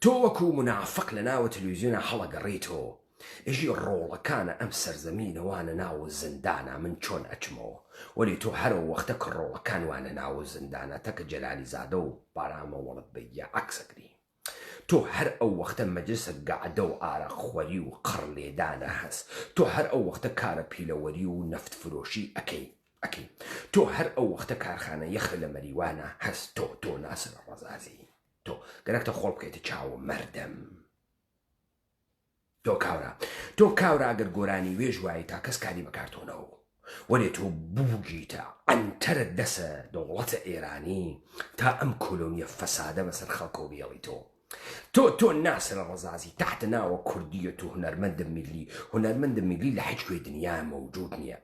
[SPEAKER 1] تۆ وەکو منافق لە ناوە تەلەڤیزیۆنە هەڵەگەڕێیتەوە ئێژی ڕۆڵەکانە ئەم سەرزەمینەوانە ناوە زندانە من چۆن ئەچمەوە وەلی تۆ هەرە وەختە کە ڕۆڵەکان وانە ناوە زندانە تەکە جەلالی زادە و بارامە وەڵت بەیە عەکسەکری تۆ هەر ئەو وەختە مەجلسە گەعدە و ئاراخۆری و قڕلێدانە هەست تۆ هەر ئەو وەختە کارە پیلەوەری و نەفت فرۆشی ئەەکەی تۆ هەر ئەو وەختە کارخانە یەخە لە مەریوانە هەست تۆ ناسر ڕەزازی تۆ گەرەکتە خۆڵ بکەیتە چاوە مەردەم تۆ کاورە ئەگەر گۆرانی وێژ وایە تا کەس کاری بەکارتۆنەوە وەلێ تۆ بووگیتە ئەنتەرت دەسە دەوڵەتە ئێرانی تا ئەم کۆلۆنیە فەسادە بەسەر خەڵکە و بێڵی تۆ ناسرە ڕەزازی تحتە ناوە کوردیە تۆ هونەرمەندە میلی لە هیچ کوێ دنیا مەوجود نییە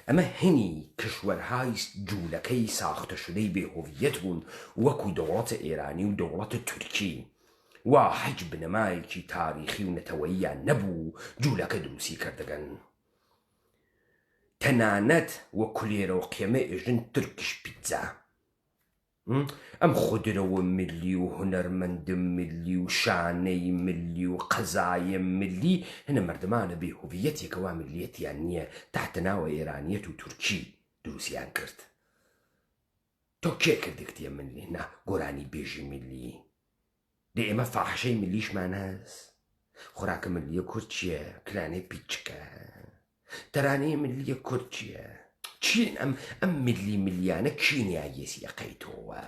[SPEAKER 1] ئەمە هەنی کشوەرهای جوولەکەی ساختە شدەی بێهۆڤیەت بوون وەکو دەوڵەتە ئێرانی و دەوڵەتە تورکی وا هیچ بنەمایەکی تاریخی و نەتەوەییان نەبوو جوولەکە دروستی کردەگەن تەنانەت وەکو لێرە و قێمە ئێژن تورکیش پیتزا ئەم خودرەوە ملی و هونەرمەندە ملی و شانەی ملی و قەزایە ملی هەنە مەردەمانە بێ هوڤیەتێکەوە ملیەتیان نییە تحتە ناوە ئێرانیەت و تورکی دروستیان کرد تۆ کێ کردێکتیە ملی نا گۆرانی بێژی ملی دێ ئێمە فاحشەی ملیشمان هەست خۆراکە ملیە کورد چییە کلانەی پیچکە تەرانەی ملیە کورد چییە چین ئەم ملیانە کینیایەسی ئەقەیتەوە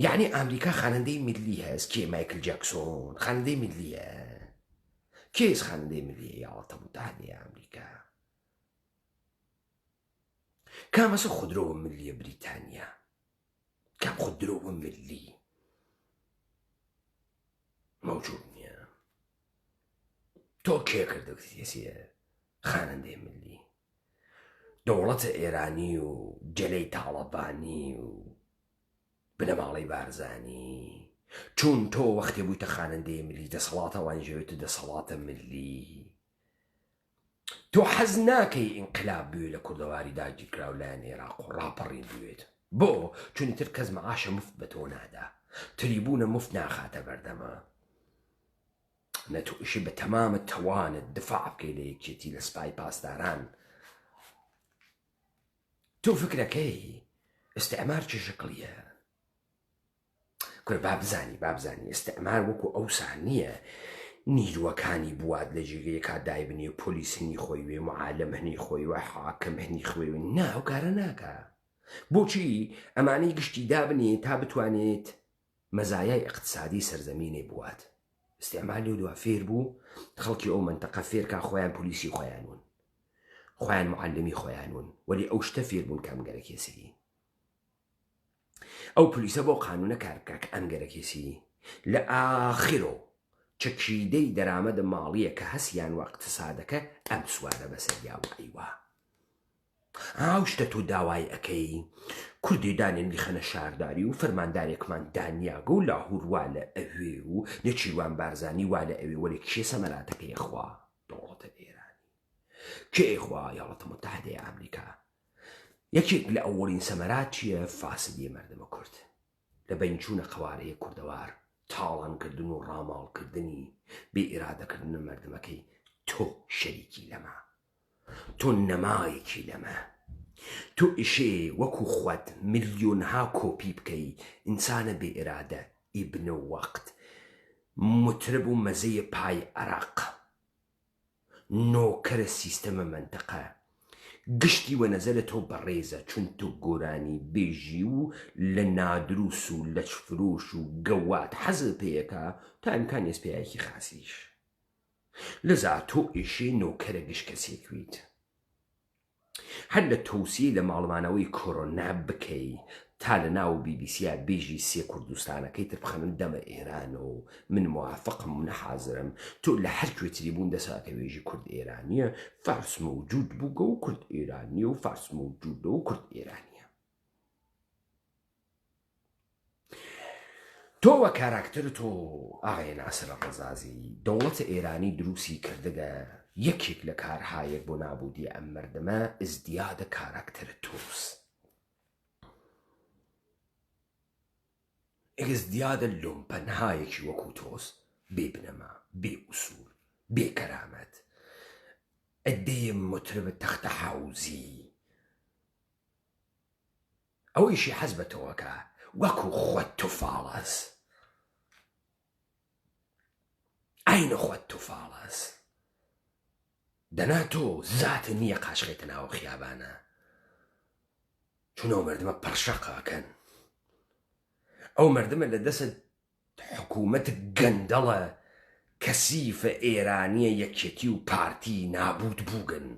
[SPEAKER 1] یعنی ئەمریکا خانەندەی ملی هەست کێ مایکل جەکسۆن خانەندەی ملیە کێس خانەندەی ملیە یاڵەتە متحدەی ئەمریکا کامەسە خودرۆوە ملیە بریتانیا کام خودرۆوە ملی موجود نییە تۆ کێ کردەکتێسیە خانەندەی ملی دەوڵەتە ئێرانی و جەلەی تاڵەبانی و بنەماڵی بارزانی چون تۆ وەختێ بوویتە خانەندەی ملی دەسەڵاتە وانژەوێتە دەسەڵاتە ملی تۆ حەز ناکەی ئینقلاب بوێ لە کوردەواری داگیرکراو لایەن عێراق و ڕاپەڕین بوێت بۆ چونیتر کەس مەعاشە مفت بە تۆ نادا تریبوونە مفت ناخاتە بەردەمە نەتوئشی بە تەمامە تەوانت دفاع بکەی لە یەکێتی لە سپای پاسداران تۆ فکرەکەی ئستعمار چ شکڵیە کورد بابزانی ئستعمار وەکو ئەوسان نییە نیروەکانی بواد لە جێگەیەکا دایبنێ پۆلیس هەنی خۆی وێ معالەم هەنی خۆی وە حاکم هەنی خۆی وێ ناو کارە ناکە بۆچی ئەمانەی گشتی دابنێ تا بتوانێت مەزایای اقتصادی سەرزەمینێ بوات استعمال لێ دووە فێر بوو خەڵکی ئەو منتەقە فێرکا خۆیان پۆلیسی خۆیان بوون خۆیان معلمی خۆیانون وەلی ئەو شتە فێر بوون کە ئەم گەرەکێسی ئەو پلیسە بۆ قانونە کار بکە کە ئەم گەرەکێسی لە ئاخرۆ چەکیدەی دەرامەدە ماڵیە کە هەسیان و اقتصادەکە ئەم سوارە بەسەر یاوەیوە ئاو شتە تۆ داوای ئەەکەی کوردی دانێن بیخەنە شارداری و فەرماندارێکمان دانیاگە و لاهور وا لە ئەوێ و نەچیروان بارزانی وا لە ئەوێ وەلێ کێ سەمەراتەکە یەخوا دەوڵەتە ئێرانی کێ ئێخوا یاڵەتە متحدەی ئەمریکا یەکێک لە ئەوەڵین سەمەرات چییە فاسدیە مەردەمە کورد لە بەنچوونە قەوارەیە کوردەوار تاڵانکردن و ڕاماڵکردنی بێ ئێرادەکردنە مەردەمەکەی تۆ شەریکی لەمە تۆ نەمایەکی لەمە تۆ ئیشێ وەکو خۆت ملیۆنها کۆپی بکەی ئینسانە بێ ئێرادە ئیبنە وەقت مترب و مەزەیە پای عراق نۆکەرە سیستەمە منتەقە گشتی وە نەزەرە تۆ بەڕێزە چون تۆ گۆرانی بێژی و لە نادروس و لە چفرۆش و گەوات حەزە پێیەکە تا ئیمکان ئێسپیایەکی خاسیش لەزا تۆ ئێشێ نۆکەرە گشت کەسێکویت هەر لە تۆسی لە ماڵمانەوەی کۆرۆنا بکەی تا لە ناو بیبیسیە بێژی سێ کوردستانەکەی تر بخەنن دەمە ئێرانە و من موافقم و نەحازرم تۆ لە هەر کوێتری بوون دەساکە وێژی کورد ئێرانیە فارس مەوجود بووگە و کورد ئێرانیە و فارس مەوجودە و کورد ئێرانیە تۆ وە کاراکتەر تۆ ئاغای ناسرە ڕەزازی دەوڵەتە ئێرانی دروستی کردەگە یەکێک لە کارهایەک بۆ نابودی ئەم مەردەمە ئزدیادە کاراکتەر تۆس ئزدیادە لۆمپەنهایەکی وەکو تۆس بێ بنەما بێ ئوسول بێ کەرامەت ئەدەیە متربە تەختە حاوزی ئەوەیشی حەز بە تۆوەکە وەکو خۆت تو فاڵەس ئاینە خۆت تو فاڵەس دەنا تۆ زاتە نییە قاشقێتە ناوە خیابانە چونەوە مردمە پەرشەقاکەن ئەو مردمە لە دەست حکوومەت گەندەڵە کەسیفە ئێرانیە یەکێتی و پارتی نابوت بووگن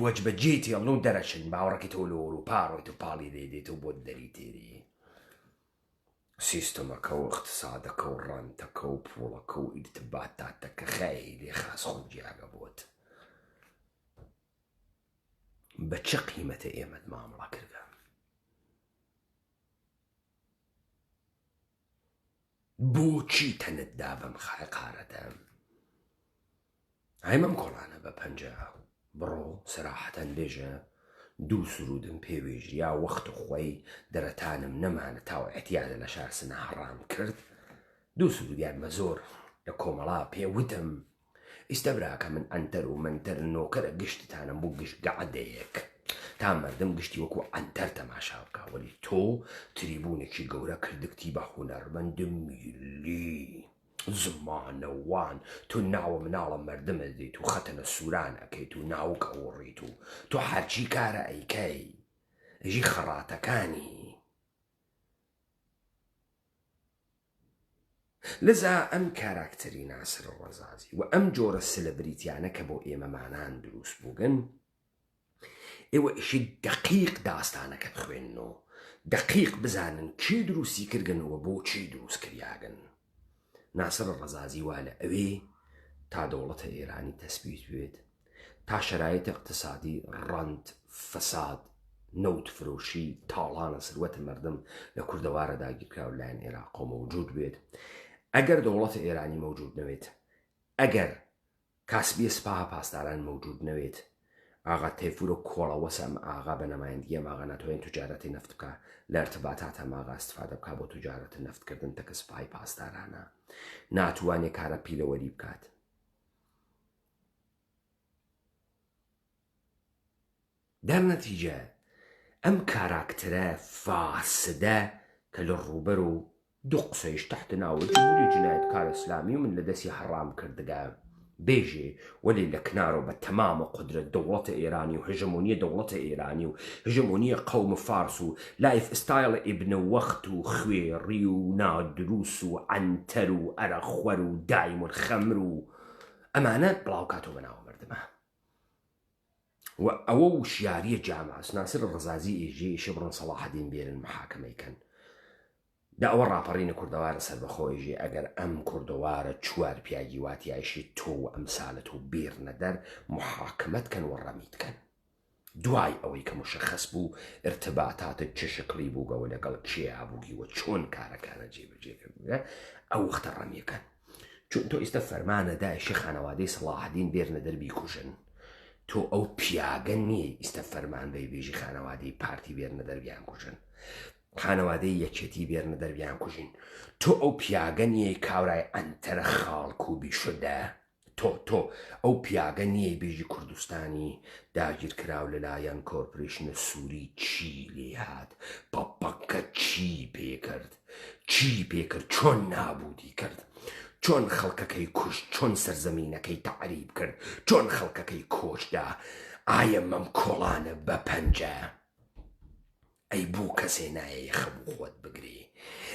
[SPEAKER 1] وەجبە جێتی ئەڵ و دەرەچن باوەڕەکەی تۆ لە ئەوروپا ڕۆیت و پاڵی لێدێت و بۆ دەری تێری سیستەمەکە و اقتصادەکە و ڕانتەکە و پوڵەکە و ئیرتباتاتەکە خەیلی خاس خۆجیاگە بۆت بە چه قیمەتە ئێمەت مامەڵە کردە بۆچی تەنتدا بەم قارەدەم ئایمەم کۆڵانە بە پەنجە بڕۆ سەراحەتەن بێژە دوو سرودم پێوێژیا وەخت خۆی دەرەتانم نەمانە تاوە ئەتیادە لە شارسنە هەڕام کرد دوو سرودیانمە زۆر لە کۆمەڵا پێوتم ئیستا براکە من ئەنتەر و منتەر نۆکەرە گشتتانم بۆ گشت گەعدەیەک تا مردم گشتی وەکو ئەنتەر تەماشا بکە وەلی تۆ تریبوونێکی گەورە کردکتی بە هونەرمەند میلی زمانەوان تۆ ناوە مناڵە مردمە دەیت و خەتەنە سووران ئەەکەیت و ناوکە وڕیت و تۆ هەرچی کارە ئەیکەی ژی خەڕاتەکانی لەزا ئەم کاراکتەری ناسر ڕەزازی و ئەم جۆرە سلەبریتیانە کە بۆ ئێمەمانان دروست بووگن ئێوە ئیشی دەقیق داستانەکە بخوێننەوە دەقیق بزانن کێ دروستی کردنەوە بۆچی دروست کریاگەن ناسر ڕەزازی وا لە ئەوێ تا دەوڵەتە ئێرانی تەسبیت بێت تا شەرایەت اقتصادی ڕەند فەساد نەوت فرۆشی تاڵانە سروەتە مردم لە کوردەوارە داگیرکراو لایەن عێراق مەوجود بێت ئەگەر دەوڵەتە ئێرانی مەوجود نەوێت ئەگەر کاسبی سپاه پاسداران مەوجود نەوێت ئاغا تەیفور و کۆڵەوەسە ئەم ئاغا بە نەمایەندگی ئەم ئاغا ناتوانێت توجارەتی نەفت بکە لە ارتباطاتە ئەم ئاغا استفادە بکە بۆ توجارەتی نەفتکردن تەکە سپاهی پاسدارانە ناتوانێت کارە پیلەوەری بکات دەرنەتیجە ئەم کاراکتەرە فاسدە کە لە ڕووبەر و دوو قسەیش تەحت ناوە جمهوری جنایەتکار ئیسلامی و من لە دەستی هەڕام کردگە بێژێ وەلی لە کنارەوە بە تەمامە قودرەت دەوڵەتە ئێرانی و هژەمۆنیە دەوڵەتە ئێرانی و هژەمۆنیە قەوم فارس و لایف ئستایڵە ئیبنە وەخت و خوێڕی و نادروس و ئەنتەر و ئەرەخوەر و دایم و خەمر و ئەمانە بڵاو کاتۆ بەناوە مردمە و ئەوە وشیاریە جامع سناسر ڕزازی ئێژێ بڕن سەلاح الدین بێنن محاکمەیکەن دا ئەوە ڕاپەڕینە کوردەوارە سەر بەخۆیژێ ئەگەر ئەم کوردەوارە چوار پیاگی واتیایشی تۆ و ئەمسالت و بێرنە دەر محاکمەتکەن و ڕەمیتکەن دوای ئەوەی کە مشەخەس بوو ارتباتاتت چه شکلی بووگەوە لەگەڵ کێ بووگیوە چۆن کارەکانە جێبەجێکردە ئەو وەختە ڕەمیەکەن چون تۆ ئێستا فەرمانە داعشی خانەوادەی سەلاح الدین بێرنە دەر بیکوژن تۆ ئەو پیاگە نییە ئێستا فەرمان بەی بێژی خانەوادەی پارتی بێرنە دەربیان کوژن خانەوادەی یەکێتی بێرنە دەربیان کوژین تۆ ئەو پیاگە نییە کاورای ئەنتەرە خاڵک و بیشدە تۆ ئەو پیاگە نییە بێژی کوردستانی داگیر کراو لەلایەن کۆرپۆریشنە سووری چی لێ هات پەپەکە چی پێکرد چۆن نابودی کرد چۆن خەڵکەکەی کوشت چۆن سەرزەمینەکەی تەعریب کرد چۆن خەڵکەکەی کۆچدا ئایا مەم کۆڵانە بە پەنجە ئەی بوو کەسێ نایە یەخەبوو خۆت بگری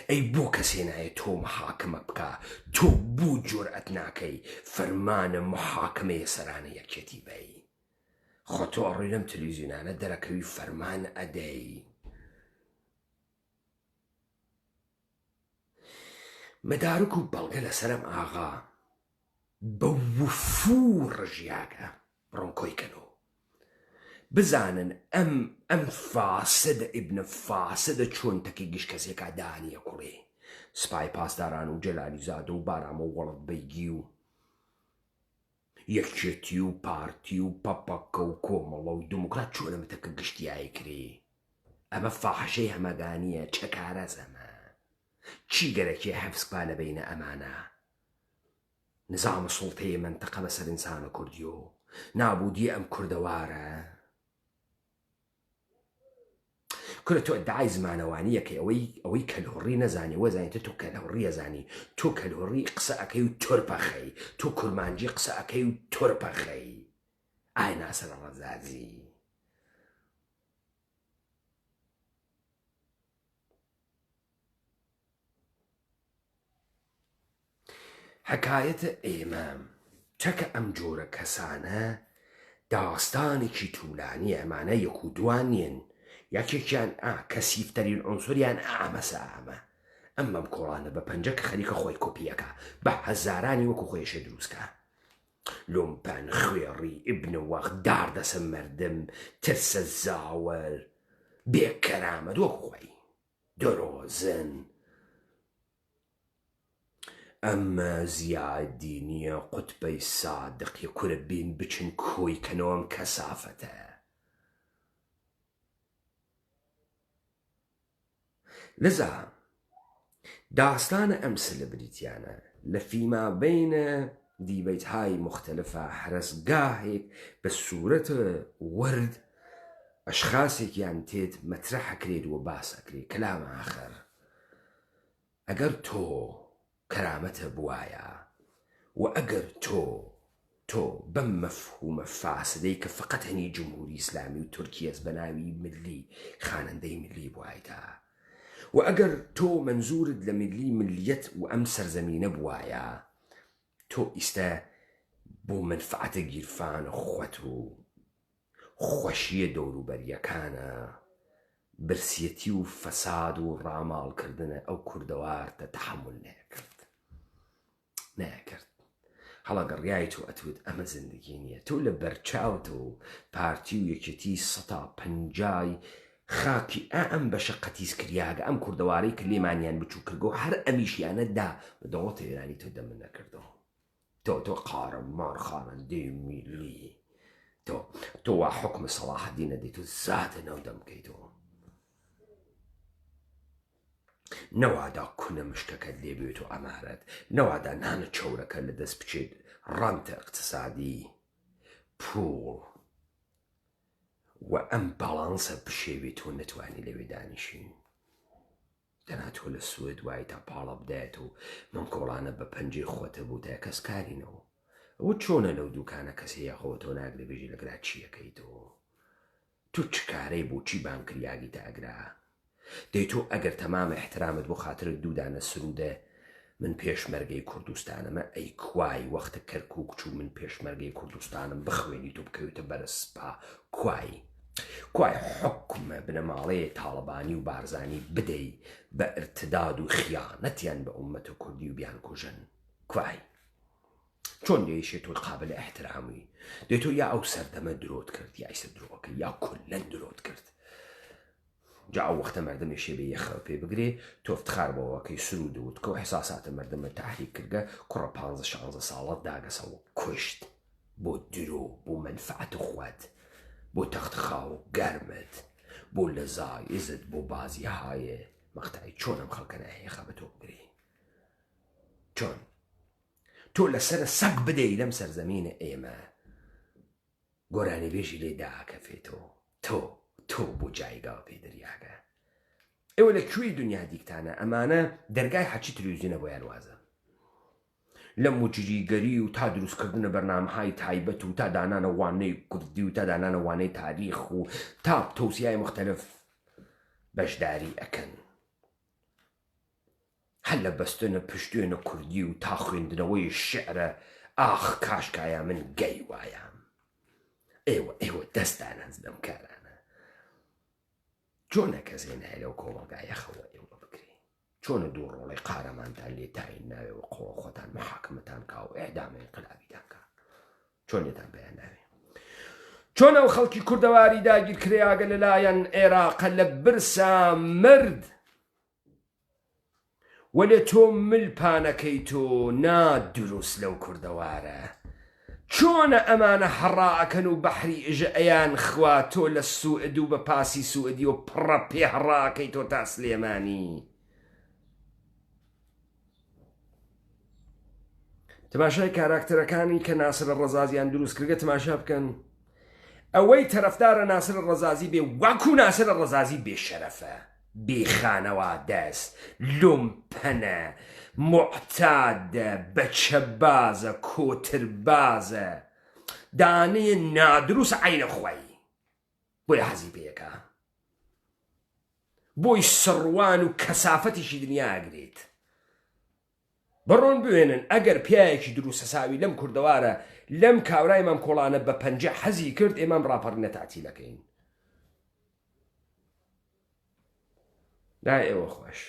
[SPEAKER 1] ئەی بۆ کەسێ نایە تۆ محاکمە بکە تۆ بوو جورئەت ناکەی فەرمانە محاکمەیە سەرانە یەکێتی بەی خۆ تۆ ئەڕۆی لەم تەلەڤیزیۆنانە دەرەکەوی فەرمان ئەدەی مەدارک و بەڵگە لەسەرم ئاغا بە وفور ڕژیاکە بڕۆنکۆیکەنەوە بزانن ئەم فاسدە ئیبنە فاسدە چۆن تەکی گشت کەسێکا دانیە کوڕێ سپای پاسداران و جەلالی زادە و بارامە و وەڵت بەیگی و یەکێتی و پارتی و پەپەکە و کۆمەڵە و دموکرات چۆنە متەکە گشتیایی کرێ ئەمە فاحشەی هەمەدانیە چەکارە زەمە چی گەرەکێ حەفزکا لە بینە ئەمانە نظام سوڵتەیە منتەقە بەسەر ئینسانە کوردیۆ نابودی ئەم کوردەوارە کورە تۆ ئەدعای زمانەوانیە کە ئەوەی کەلهۆڕی نەزانی وەزانیتە تۆ کەلهۆڕی ئەزانی تۆ کەلهۆڕی قسە ئەەکەی و تۆرپەخەی تۆ کورمانجی قسە ئەەکەی و تۆرپەخەی ئای ناسەرە ڕەزازی حکایەتە ئێمە چەکە ئەم جۆرە کەسانە داستانێکی توولانی ئەمانە یەک و دوان نین یەکێکیان کەسیفتەرین عنسوریان ئامەسە ئامە ئەمەم کۆڵانە بە پەنجە کە خەریکە خۆی کۆپیەکە بە هەزارانی وەکو خۆیشە دروستکە لۆمپەن خوێڕی ئیبنە وەخت داردەسە مەردم ترسە زاوەر بێکەرامەت وەکو خۆی دۆرۆزن ئەمە زیادینیە قوتبەی سادقی کورە بین بچن کۆی کەنەوەم کەسافەتە لذا داستانە ئەم سلبریتیانە لە فیما بینە دیبەیتهای مختلفە حرەسگاهێک بە سوورەتە ورد ئەشخاصێکیان تێت مەترەحەکرێت و باسەکرێت کەلامە ئاخر ئەگەر تۆ کەرامەتە بوایە و ئەگەر تۆ بەم مەفهومە فاسدەی کە فقط هەنی جمهوری ئیسلامی و تورکیەس بە ناوی ملی خانەندەی ملی بوایدا و ئەگەر تۆ منزورت لە ملی ملیەت و ئەم سەرزەمینە بوایە تۆ ئیستە بۆ منفعەتە گیرفانە خۆت و خۆشیە دەوروبەریەکانە برسیەتی و فەساد و ڕاماڵکردنە ئەو کوردەوارتە تەحمل نەکرد هەڵەگەڕیای تۆ ئەتوت ئەمە زندگی نییە تۆ لە بەرچاوت و پارتی و یەکێتی 150 خاکی ئەم بەشە قەتیسکریاگە ئەم کوردەوارەی کە لێمانیان بچوو کردەوە هەر ئەمیشیانەدا بە دەوڵەتە ئێرانی تۆ دەمن نەکردەوە تۆ قارەمان خانەندەی میلی تۆ وا حکم سەلاح الدینە دەیت و زاتە ناو دەمکەیتەوە نەوادا کونە مشکەکەت لێ بێت و ئەمارەت نەوادا نانە چەورەکە لە دەست بچێت ڕەنتە اقتصادی پوڵ و ئەم باڵانسە بشێوێت و نەتوانی لەوێ دانیشین دەنا تۆ لە سوێد وای تا پاڵە بدایێت و مەم کۆڵانە بە پەنجەی خۆتە بوو تا کەس کارینەوە ئەوە چۆنە لەو دوکانە کەسی یاخەوە تۆ ناگرێ بێژی لەگرا چیەکەیتەوە تۆ چ کارەی بۆ چی بانکریاگی تا ئەگرا دەی تۆ ئەگەر تەمامە احترامت بۆ خاترت دوودانە سرودە من پێشمەرگەی کوردستانمە ئەی کوای وەختە کەرکووک چوو من پێشمەرگەی کوردستانم بخوێنی تو بکەوێتە بەرە سپا کوای حکومە بنەماڵەیە تاڵەبانی و بارزانی بدەی بە ئرتداد و خیانەتیان بە ئومەتە کوردی و بیان کوژن کوای چۆن دێشێت تۆی قابل احترامی دێتۆ یا ئەو سەردەمە درۆت کرد یا ئیسە درۆکە یا کولەن درۆت کرد جا ئەو وەختە مەردەمێشێ بێ یەخەوە پێ بگرێ تۆ افتخار بەوەکەی سرود وت کە و حساساتە مەردەمە تحریک کردگە کوڕە 15-16 ساڵەت داگەسەوە کوشت بۆ درۆ بۆ منفعەت خوات بۆ تەختخا و گەرمت بۆ لەزای ئێزت بۆ بازی هایە مەختای چۆن ئەم خەڵکە ناهێخە بە تۆ بگری چۆن تۆ لەسرە سەگ بدەی لەم سەرزەمینە ئێمە گۆرانی بێژی لێ داکەفێتەوە تۆ بۆ جایگا پێ دەریاگە ئێوە لەکوێی دنیا دیکتانە ئەمانە دەرگای حەچی تەلەڤیزیۆنە بۆیان وازە لە موجریگەری و تا دروستکردنە بەرنامەهای تایبەت و تا دانانە وانەی کوردی و تا دانانە وانەی تاریخ و تا تەوسیای مختلف بەشداری ئەکەن هەر لە بەستنە پشتێنە کوردی و تا خوێندنەوەی شعرە ئاخ کاشکایە من گەی وایەم ئێوە دەستان هەنز بەم کارانە چۆنە کەسێ نایە لەو کۆمەلگایەخەوە ئێوە بکرێ چۆنە دوو ڕۆڵی قارەمانتان لێ تاین ناوێەوە قۆڵ خۆتان مەحاکمەتان کا و ئێعدامی ئینقلابیتان کا چۆن لێتان بەیان ناوێ چۆن ئەو خەڵکی کوردەواری داگیر کرێیاگە لەلایەن عێراقە لە برسا مرد وەلێ تۆ ملپانەکەی تۆ نادروست لەو کوردەوارە چۆنە ئەمانە هەڕاکەن و بەحری ئژە ئەیان خوا تۆ لە سوئد و بە پاسی سوئدی و پڕە پێ هەڕاکەی تۆ تا سلێمانی تەماشای کاراکتەرەکانی کە ناسر ڕەزازیان دروست کردگە تەماشا بکەن ئەوەی تەرەفدارە ناسر ڕەزازی بێ واکو ناسر ڕەزازی بێشەرەفە بێخانەوە دەست لومپەنە معتادە بەچەبازە کۆتربازە دانەیە نادروست عینە خۆی بۆی حەزی پێیەکە بۆی سڕوان و کەسافەتیشی دنیا ئەگرێت بڕۆن بوێنن ئەگەر پیاەکی دروستە ساوی لەم کوردەوارە لەم کاورای مەم کۆڵانە بە پەنجە حەزی کرد ئێمەم ڕاپەڕینە تاعتیلەکەین لا ئێوە خۆش